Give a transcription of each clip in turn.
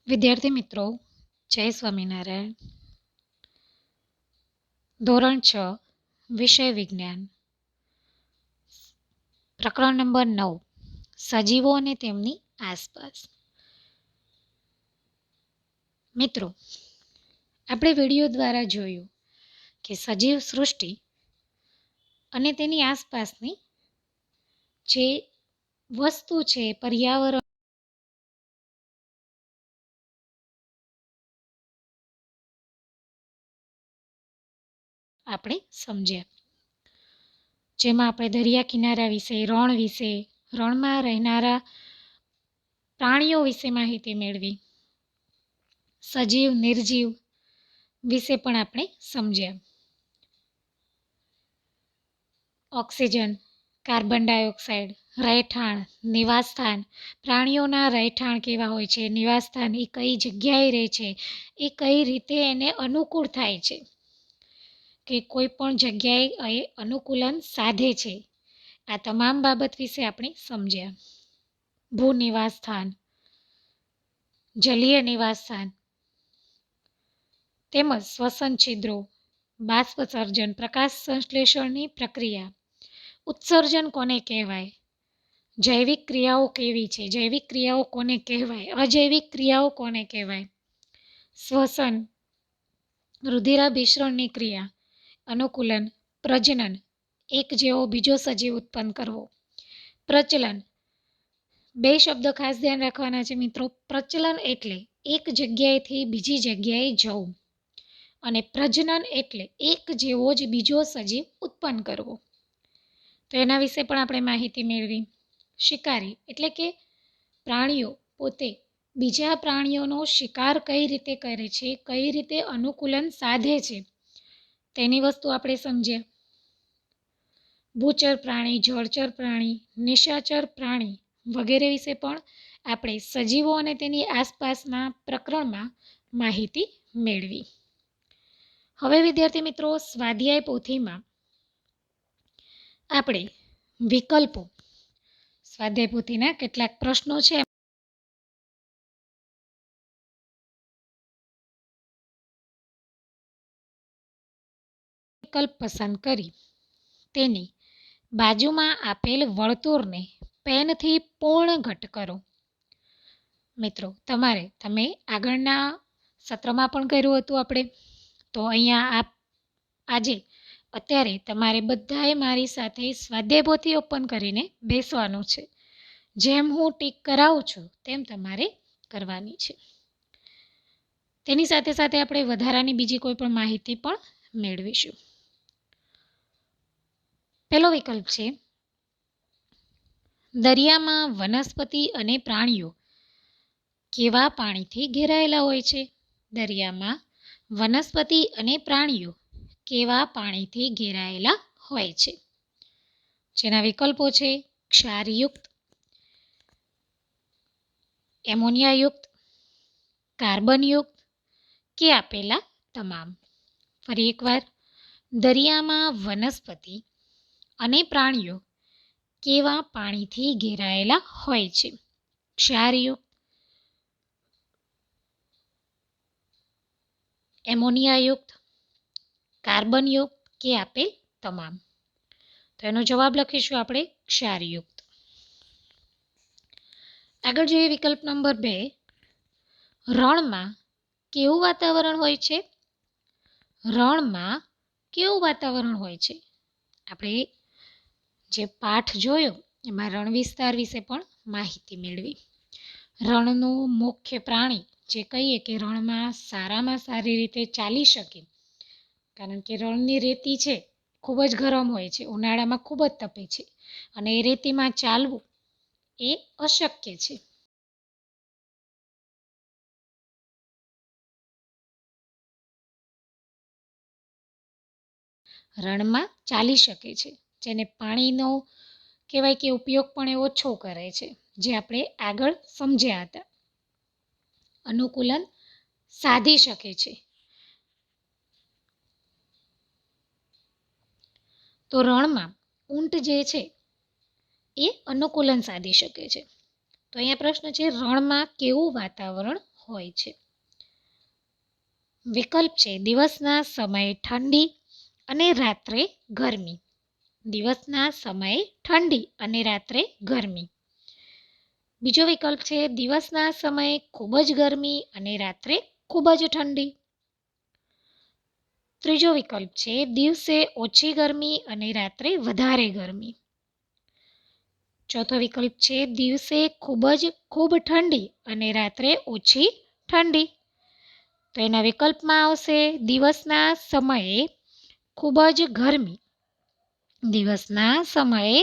વિદ્યાર્થી મિત્રો, જય સ્વામિનારાયણ. ધોરણ 6 વિષય વિજ્ઞાન, પ્રકરણ નંબર 9 સજીવો અને તેમની આસપાસ. મિત્રો, આપણે વિડીયો દ્વારા જોયું કે સજીવ સૃષ્ટિ અને તેની આસપાસની જે વસ્તુ છે, પર્યાવરણ, આપણે સમજ્યા. જેમાં આપણે દરિયા કિનારા વિશે, રણ વિશે, રણમાં રહેનારા પ્રાણીઓ વિશે માહિતી મેળવી. સજીવ નિર્જીવ વિશે પણ આપણે સમજ્યા. ઓક્સિજન, કાર્બન ડાયોક્સાઇડ, રહેઠાણ, નિવાસસ્થાન, પ્રાણીઓના રહેઠાણ કેવા હોય છે, નિવાસસ્થાન એ કઈ જગ્યાએ રહે છે, એ કઈ રીતે એને અનુકૂળ થાય છે, કે કોઈ પણ જગ્યાએ એ અનુકૂલન સાધે છે. આ તમામ બાબત વિશે આપણે સમજ્યા. ભૂ નિવાસસ્થાન, જલીય નિવાસસ્થાન તેમજ શ્વસન છિદ્રો, બાષ્પસર્જન, પ્રકાશ સંશ્લેષણની પ્રક્રિયા, ઉત્સર્જન કોને કહેવાય, જૈવિક ક્રિયાઓ કેવી છે, જૈવિક ક્રિયાઓ કોને કહેવાય, અજૈવિક ક્રિયાઓ કોને કહેવાય, શ્વસન, રુધિરાભિસરણની ક્રિયા, અનુકૂલન, પ્રજનન, એક જેવો બીજો સજીવ ઉત્પન્ન કરવો, પ્રચલન. બે શબ્દ ખાસ ધ્યાન રાખવાના છે મિત્રો. પ્રચલન એટલે એક જગ્યાએથી બીજી જગ્યાએ જવું, અને પ્રજનન એટલે એક જેવો જ બીજો સજીવ ઉત્પન્ન કરવો. તો એના વિશે પણ આપણે માહિતી મેળવી. શિકારી એટલે કે પ્રાણીઓ પોતે બીજા પ્રાણીઓનો શિકાર કઈ રીતે કરે છે, કઈ રીતે અનુકૂલન સાધે છે, તેની વસ્તુ આપણે સમજ્યા. ભૂચર પ્રાણી, જળચર પ્રાણી, નિશાચર પ્રાણી વગેરે વિશે પણ આપણે સજીવો અને તેની આસપાસના પ્રકરણમાં માહિતી મેળવી. હવે વિદ્યાર્થી મિત્રો, સ્વાધ્યાય પોથીમાં આપણે વિકલ્પો, સ્વાધ્યાય પોથીના કેટલાક પ્રશ્નો છે, વિકલ્પ પસંદ કરી તેની બાજુમાં આપેલ વર્તુળને પેનથી પૂર્ણ ઘટ કરો. મિત્રો, તમે આગળના સત્રમાં પણ કર્યું હતું આપણે, તો અહીંયા અત્યારે તમારે બધાએ મારી સાથે સ્વાધ્યાય પોથી ઓપન કરીને બેસવાનું છે. જેમ હું ટીક કરાવું છું તેમ તમારે કરવાની છે. તેની સાથે સાથે આપણે વધારાની બીજી કોઈ પણ માહિતી પણ મેળવીશું. પહેલો વિકલ્પ છે, દરિયામાં વનસ્પતિ અને પ્રાણીઓ કેવા પાણીથી ઘેરાયેલા હોય છે. દરિયામાં વનસ્પતિ અને પ્રાણીઓ કેવા પાણીથી ઘેરાયેલા હોય છે. જેના વિકલ્પો છે ક્ષારયુક્ત, એમોનિયાયુક્ત, કાર્બનયુક્ત કે આપેલા તમામ. ફરી એકવાર, દરિયામાં વનસ્પતિ અને પ્રાણીઓ કેવા પાણીથી ઘેરાયેલા હોય છે. ક્ષારયુક્ત, એમોનિયાયુક્ત, કાર્બનયુક્ત કે આપેલ તમામ. તો એનો જવાબ લખીશું આપણે ક્ષારયુક્ત. આગળ જોઈએ વિકલ્પ નંબર 2, રણમાં કેવું વાતાવરણ હોય છે. રણમાં કેવું વાતાવરણ હોય છે. આપણે જે પાઠ જોયો એમાં રણ વિસ્તાર વિશે પણ માહિતી મેળવી. રણનું મુખ્ય પ્રાણી જે કહીએ કે રણમાં સારામાં સારી રીતે ચાલી શકે, કારણ કે રણની રેતી છે ખૂબ જ ગરમ હોય છે, ઉનાળામાં ખૂબ જ તપે છે, અને એ રેતીમાં ચાલવું એ અશક્ય છે. રણમાં ચાલી શકે છે, જેને પાણીનો કહેવાય કે ઉપયોગ પણ એ ઓછો કરે છે, જે આપણે આગળ સમજ્યા હતા. અનુકૂલન સાધી શકે છે. તો રણમાં ઊંટ જે છે એ અનુકૂલન સાધી શકે છે. તો અહીંયા પ્રશ્ન છે, રણમાં કેવું વાતાવરણ હોય છે. વિકલ્પ છે દિવસના સમયે ઠંડી અને રાત્રે ગરમી. દિવસના સમયે ઠંડી અને રાત્રે ગરમી. બીજો વિકલ્પ છે દિવસના સમયે ખૂબ જ ગરમી અને રાત્રે ખૂબ જ ઠંડી. ત્રીજો વિકલ્પ છે દિવસે ઓછી ગરમી અને રાત્રે વધારે ગરમી. ચોથો વિકલ્પ છે દિવસે ખૂબ ઠંડી અને રાત્રે ઓછી ઠંડી. તો એના વિકલ્પમાં આવશે દિવસના સમયે ખૂબ જ ગરમી. દિવસના સમયે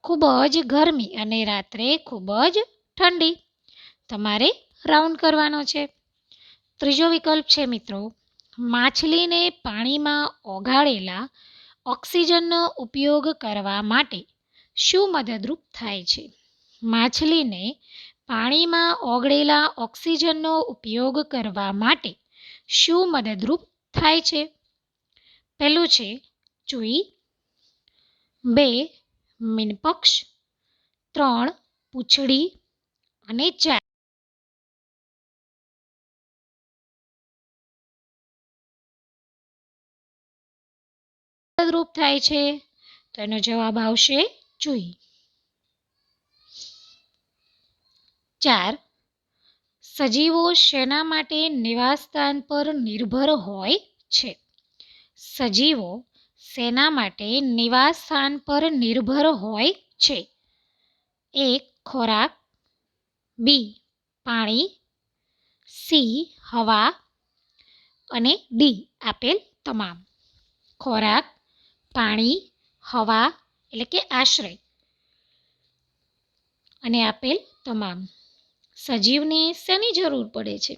ખૂબ જ ગરમી અને રાત્રે ખૂબ જ ઠંડી. તમારે રાઉન્ડ કરવાનો છે. ત્રીજો વિકલ્પ છે મિત્રો માછલીને પાણીમાં ઓગાળેલા ઓક્સિજનનો ઉપયોગ કરવા માટે શું મદદરૂપ થાય છે? માછલીને પાણીમાં ઓગળેલા ઓક્સિજનનો ઉપયોગ કરવા માટે શું મદદરૂપ થાય છે? પહેલું છે ચૂઈ, 2 મીનપક્ષ, 3 પૂંછડી અને 4 મદદરૂપ થાય છે. તો એનો જવાબ આવશે ચૂઈ. 4 સજીવો શેના માટે નિવાસસ્થાન પર નિર્ભર હોય છે? સજીવો શેના માટે નિવાસસ્થાન પર નિર્ભર હોય છે? 1 ખોરાક, 2 પાણી, સી હવા અને ડી આપેલ તમામ. ખોરાક, પાણી, હવા એટલે કે આશ્રય અને આપેલ તમામ. સજીવને શેની જરૂર પડે છે?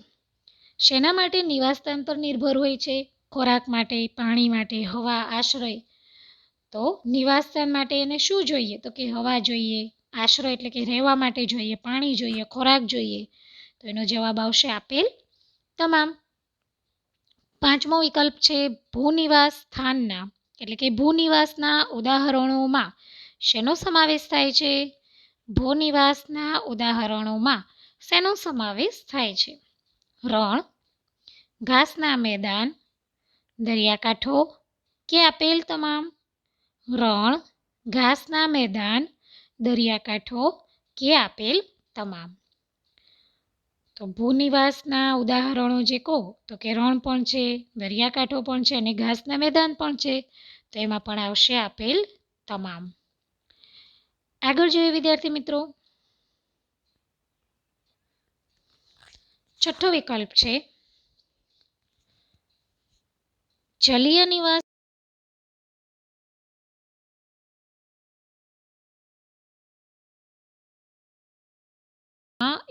શેના માટે નિવાસસ્થાન પર નિર્ભર હોય છે? ખોરાક માટે, પાણી માટે, હવા, આશ્રય. તો નિવાસસ્થાન માટે એને શું જોઈએ? તો કે હવા જોઈએ, આશ્રય એટલે કે રહેવા માટે જોઈએ, પાણી જોઈએ, ખોરાક જોઈએ. તો એનો જવાબ આવશે આપેલ તમામ. 5મો વિકલ્પ છે ભૂનિવાસ સ્થાનના એટલે કે ભૂનિવાસના ઉદાહરણોમાં શેનો સમાવેશ થાય છે? ભૂનિવાસના ઉદાહરણોમાં શેનો સમાવેશ થાય છે? રણ, ઘાસના મેદાન, દરિયાકાંઠો કે આપેલ તમામ. રણ, ઘાસના મેદાન, દરિયાકાંઠો કે આપેલ તમામ. તો ભૂનિવાસના ઉદાહરણો જે કહો તો કે રણ પણ છે, દરિયાકાંઠો પણ છે અને ઘાસના મેદાન પણ છે. તો એમાં પણ આવશે આપેલ તમામ. આગળ જોઈએ વિદ્યાર્થી મિત્રો. 6થો વિકલ્પ છે જલીય નિવાસ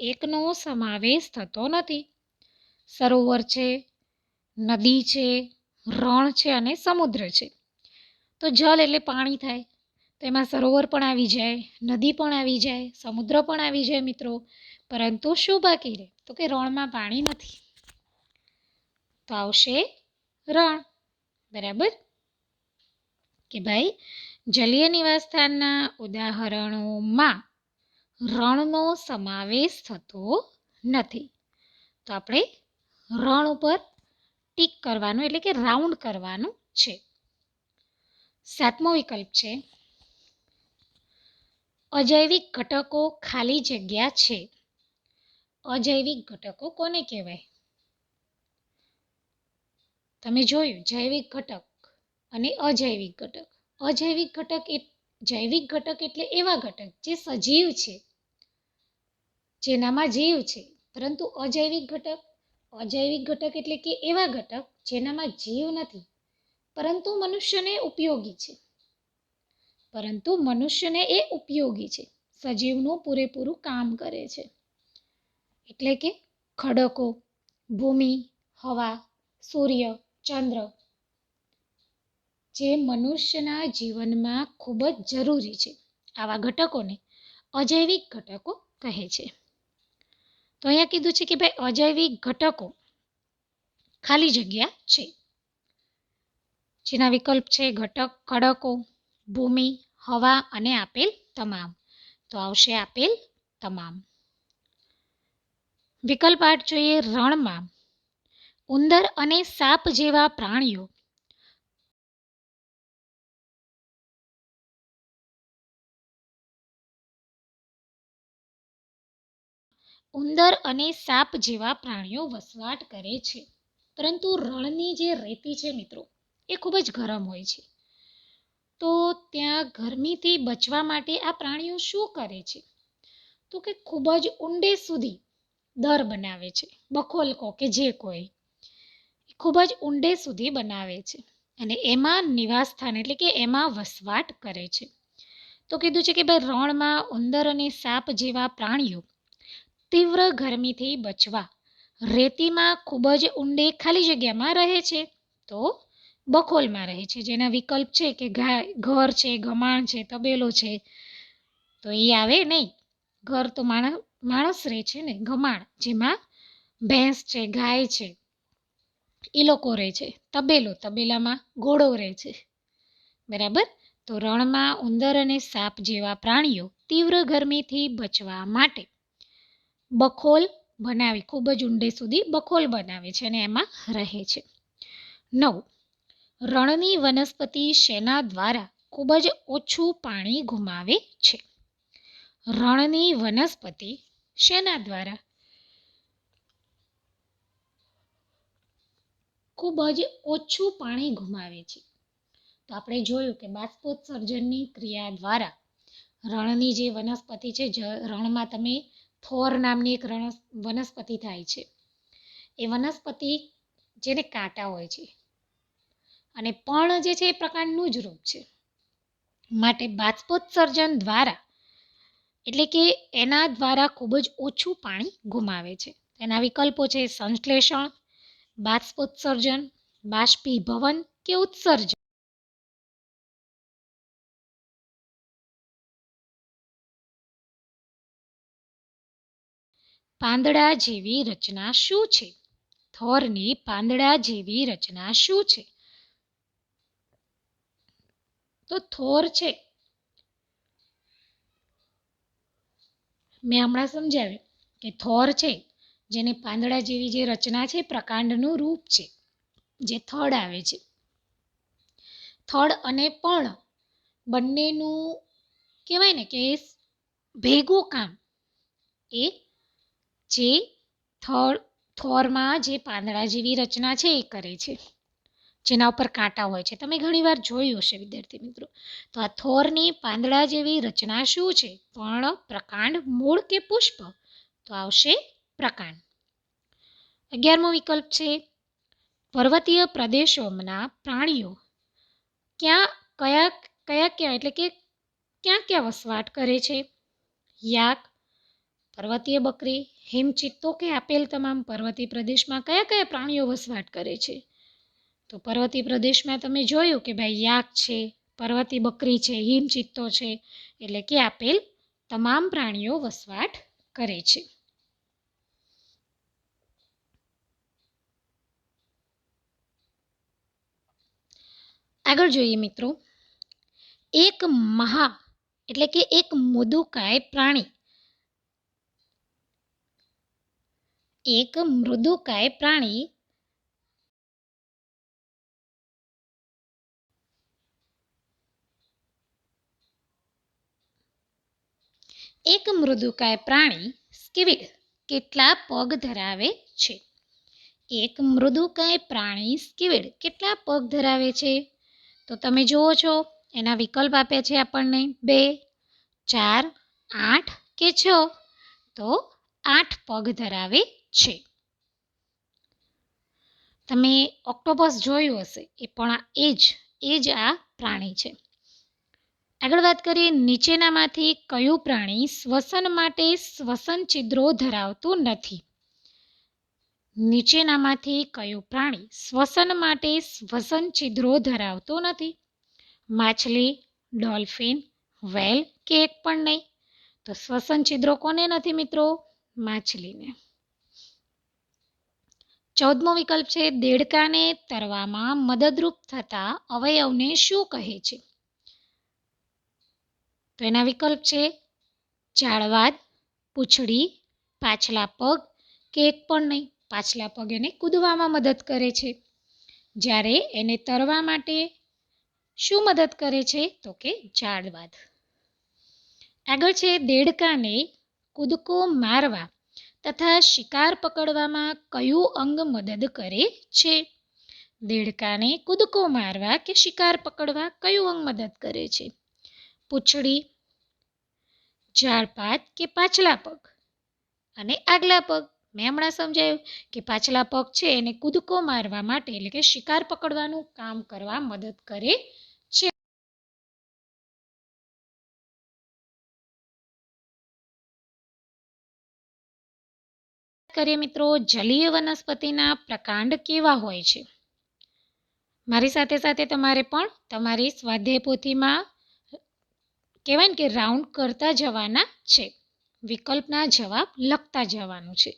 એકનો સમાવેશ થતો નથી. સરોવર છે, નદી છે, રણ છે અને સમુદ્ર છે. તો જલ એટલે પાણી થાય. તો એમાં સરોવર પણ આવી જાય, નદી પણ આવી જાય, સમુદ્ર પણ આવી જાય મિત્રો. પરંતુ શું બાકી રહે? તો કે રણમાં પાણી નથી. તો આવશે રણ. બરાબર કે ભાઈ જલીય નિવાસસ્થાનના ઉદાહરણોમાં રણનો સમાવેશ થતો નથી. તો આપણે રણ ઉપર ટીક કરવાનું એટલે કે રાઉન્ડ કરવાનું છે. 7મો વિકલ્પ છે અજૈવિક ઘટકો ખાલી જગ્યા છે. અજૈવિક ઘટકો કોને કહેવાય? તમે જોયું જૈવિક ઘટક અને અજૈવિક ઘટક. અજૈવિક ઘટક જૈવિક ઘટક એટલે એવા ઘટક જે સજીવ છે, જેનામાં જીવ છે. પરંતુ અજૈવિક ઘટક એટલે કે એવા ઘટક જેનામાં જીવ નથી પરંતુ મનુષ્યને ઉપયોગી છે. સજીવનું પૂરેપૂરું કામ કરે છે. એટલે કે ખડકો, ભૂમિ, હવા, સૂર્ય, ચંદ્ર જે મનુષ્યના જીવનમાં ખૂબ જ જરૂરી છે. આવા ઘટકોને અજૈવિક ઘટકો કહે છે. તો અહીંયા કીધું છે કે ભાઈ અજૈવિક ઘટકો ખાલી જગ્યા છે. જેના વિકલ્પ છે ઘટક, ખડકો, ભૂમિ, હવા અને આપેલ તમામ. તો આવશે આપેલ તમામ. વિકલ્પ 8 જોઈએ, રણમાં ઉંદર અને સાપ જેવા પ્રાણીઓ વસવાટ કરે છે. પરંતુ રણની જે રેતી છે મિત્રો એ ખૂબ જ ગરમ હોય છે. તો ત્યાં ગરમીથી બચવા માટે આ પ્રાણીઓ શું કરે છે? તો કે ખૂબ જ ઊંડે સુધી દર બનાવે છે. બખોલ કહો કે જે કોઈ ખૂબ જ ઊંડે સુધી બનાવે છે અને એમાં નિવાસ સ્થાન એટલે કે એમાં વસવાટ કરે છે. તો કીધું છે કે ભાઈ રણમાં ઉંદર અને સાપ જેવા પ્રાણીઓ તીવ્ર ગરમીથી બચવા રેતીમાં ખૂબ જ ઊંડે ખાલી જગ્યામાં રહે છે. તો બખોલમાં રહે છે. જેના વિકલ્પ છે કે ઘર છે, ગમાણ છે, તબેલો છે. તો એ આવે નહીં. ઘર તો માણસ રહે છે ને, ગમાણ જેમાં ભેંસ છે, ગાય છે, એ લોકો રહે છે. તબેલામાં ઘોડો રહે છે. બરાબર. તો રણમાં ઉંદર અને સાપ જેવા પ્રાણીઓ તીવ્ર ગરમીથી બચવા માટે બખોલ બનાવી ખૂબ જ ઊંડે સુધી બખોલ બનાવે છે અને એમાં રહે છે. 9. રણની વનસ્પતિ શેના દ્વારા ખૂબ જ ઓછું પાણી ગુમાવે છે? રણની વનસ્પતિ શેના દ્વારા ખૂબ જ ઓછું પાણી ગુમાવે છે? તો આપણે જોયું કે બાષ્પોત્સર્જનની ક્રિયા દ્વારા રણની જે વનસ્પતિ છે, રણમાં તમે થોર નામની એક વનસ્પતિ થાય છે. એ વનસ્પતિ જેને કાંટા હોય છે અને પર્ણ જે છે એ પ્રકાંડનું જ રૂપ છે. માટે બાષ્પોત્સર્જન દ્વારા એટલે કે એના દ્વારા ખૂબ જ ઓછું પાણી ગુમાવે છે. એના વિકલ્પો છે સંશ્લેષણ, બાષ્પોત્સર્જન, બાષ્પીભવન કે ઉત્સર્જન. પાંદડા જેવી રચના શું છે? થોરની પાંદડા જેવી રચના શું છે? તો થોર છે, મેં હમણાં સમજાવ્યું કે થોર છે જેને પાંદડા જેવી જે રચના છે પ્રકાંડનું રૂપ છે, જે થડ આવે છે. થડ અને પર્ણ બંનેનું કહેવાય ને કે ભેગું કામ એ જે થોરમાં જે પાંદડા જેવી રચના છે એ કરે છે, જેના ઉપર કાંટા હોય છે. તમે ઘણીવાર જોયું હશે વિદ્યાર્થી મિત્રો. તો આ થોરની પાંદડા જેવી રચના શું છે? પર્ણ, પ્રકાંડ, મૂળ કે પુષ્પ? તો આવશે પ્રકાંડ. 11મો વિકલ્પ છે પર્વતીય પ્રદેશોના પ્રાણીઓ કયા એટલે કે ક્યાં વસવાટ કરે છે? યાક, પર્વતીય બકરી, હિમચિત્તો કે આપેલ તમામ પર્વતીય પ્રદેશમાં કયા પ્રાણીઓ વસવાટ કરે છે? તો પર્વતીય પ્રદેશમાં તમે જોયું કે ભાઈ યાક છે, પર્વતીય બકરી છે, હિમચિત્તો છે, એટલે કે આપેલ તમામ પ્રાણીઓ વસવાટ કરે છે. આગળ જોઈએ મિત્રો, એક એટલે કે એક મૃદુકાય પ્રાણી એક મૃદુકાય પ્રાણી સ્કિવિડ કેટલા પગ ધરાવે છે? એક મૃદુકાય પ્રાણી સ્કિવિડ કેટલા પગ ધરાવે છે? તો તમે જુઓ છો એના વિકલ્પ આપ્યા છે આપણને 2, 4, 8 કે 6. તો 8 પગ ધરાવે છે. તમે ઓક્ટોપસ જોયું હશે, એ પણ એ જ આ પ્રાણી છે. આગળ વાત કરીએ, નીચેનામાંથી કયું પ્રાણી શ્વસન માટે શ્વસન છિદ્રો ધરાવતું નથી? નીચેનામાંથી કયું પ્રાણી શ્વસન માટે શ્વસન છિદ્રો ધરાવતું નથી? માછલી, ડોલ્ફિન, વ્હેલ કે એક પણ નહીં? તો શ્વસન છિદ્રો કોને નથી મિત્રો? માછલીને. 14મો વિકલ્પ છે દેડકાને તરવામાં મદદરૂપ થતા અવયવને શું કહે છે? તો એના વિકલ્પ છે ઝાડવાદ, પૂંછડી, પાછલા પગ કે એક પણ નહીં. પાછલા પગ એને કૂદવામાં મદદ કરે છે. જ્યારે એને તરવા માટે શું મદદ કરે છે? તો કે ઝાડવાદ. આગળ છે દેડકાને કૂદકો મારવા તથા શિકાર પકડવામાં કયું અંગ મદદ કરે છે? દેડકાને કૂદકો મારવા કે શિકાર પકડવા કયું અંગ મદદ કરે છે? પૂંછડી, ઝાડપાત કે પાછલા પગ અને આગલા પગ. મેં હમણાં સમજાયું કે પાછલા પગ છે એને કૂદકો મારવા માટે એટલે કે શિકાર પકડવાનું કામ કરવા મદદ કરે છે. કરીએ મિત્રો, જલીય વનસ્પતિના પ્રકાંડ કેવા હોય છે? મારી સાથે સાથે તમારે પણ તમારી સ્વાધ્યાય પોથીમાં કહેવાય ને કે રાઉન્ડ કરતા જવાના છે. વિકલ્પના જવાબ લખતા જવાનું છે.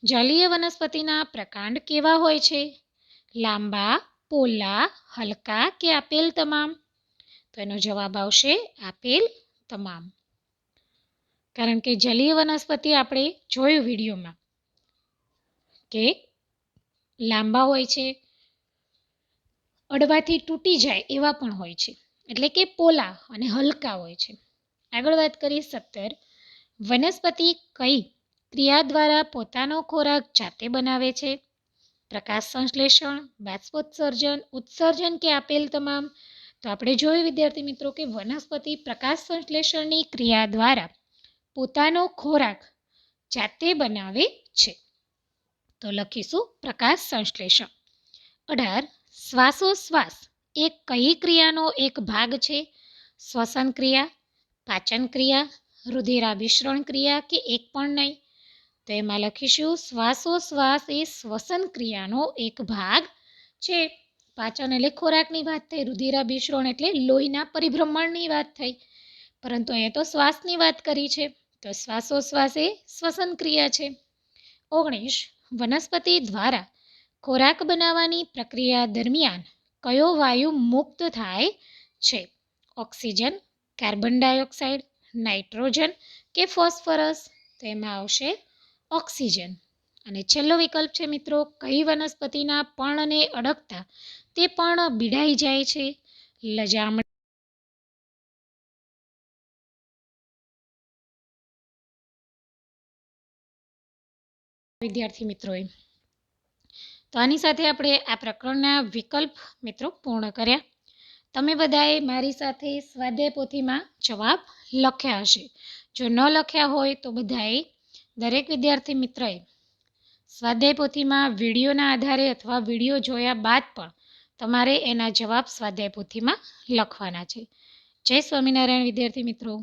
જલીય વનસ્પતિના પ્રકાંડ કેવા હોય છે? લાંબા, પોલા, હલકા કે આપેલ તમામ? તો એનો જવાબ આવશે આપેલ તમામ. કારણ કે જલીય વનસ્પતિ આપણે જોયું વિડીયોમાં કે લાંબા હોય છે, અડવાથી તૂટી જાય એવા પણ હોય છે, એટલે કે પોલા અને હલકા હોય છે. આગળ વાત કરીએ 17. વનસ્પતિ કઈ ક્રિયા દ્વારા પોતાનો ખોરાક જાતે બનાવે છે? પ્રકાશ સંશ્લેષણ, બાષ્પોત્સર્જન, ઉત્સર્જન કે આપેલ તમામ? તો આપણે જોયું વિદ્યાર્થી મિત્રો કે વનસ્પતિ પ્રકાશ સંશ્લેષણની ક્રિયા દ્વારા પોતાનો ખોરાક જાતે બનાવે છે. તો લખીશું પ્રકાશ સંશ્લેષણ. 18. શ્વાસોશ્વાસ એ કઈ ક્રિયાનો એક ભાગ છે? શ્વસન ક્રિયા, પાચન ક્રિયા, રુધિરાભિસરણ ક્રિયા કે એક પણ નહીં? તો એમાં લખીશું શ્વાસોશ્વાસ એ શ્વસન ક્રિયાનો એક ભાગ છે. પાચન એટલે ખોરાકની વાત થઈ, રુધિરાભિસરણ એટલે લોહીના પરિભ્રમણની વાત થઈ, પરંતુ અહીંયા તો શ્વાસની વાત કરી છે, તો શ્વાસોશ્વાસ એ શ્વસન ક્રિયા છે. 19. વનસ્પતિ દ્વારા ખોરાક બનાવવાની પ્રક્રિયા દરમિયાન કયો વાયુ મુક્ત થાય છે? ઓક્સિજન, કાર્બન ડાયોક્સાઇડ, નાઇટ્રોજન કે ફોસ્ફરસ? તો એમાં આવશે ઓક્સિજન. અને છેલ્લો વિકલ્પ છે મિત્રો, કઈ વનસ્પતિના પર્ણને અડકતા તે પર્ણ ભીડાઈ જાય છે? લજામણી, વિદ્યાર્થી મિત્રોએ. તો આની સાથે આપણે આ પ્રકરણના વિકલ્પ મિત્રો પૂર્ણ કર્યા. તમે બધાએ મારી સાથે સ્વાધ્યાય પોથીમાં જવાબ લખ્યા હશે. જો ન લખ્યા હોય તો બધાએ દરેક વિદ્યાર્થી મિત્રએ સ્વાધ્યાય પોથીમાં વિડીયોના આધારે અથવા વિડીયો જોયા બાદ પણ તમારે એના જવાબ સ્વાધ્યાય પોથીમાં લખવાના છે. જય સ્વામિનારાયણ વિદ્યાર્થી મિત્રો.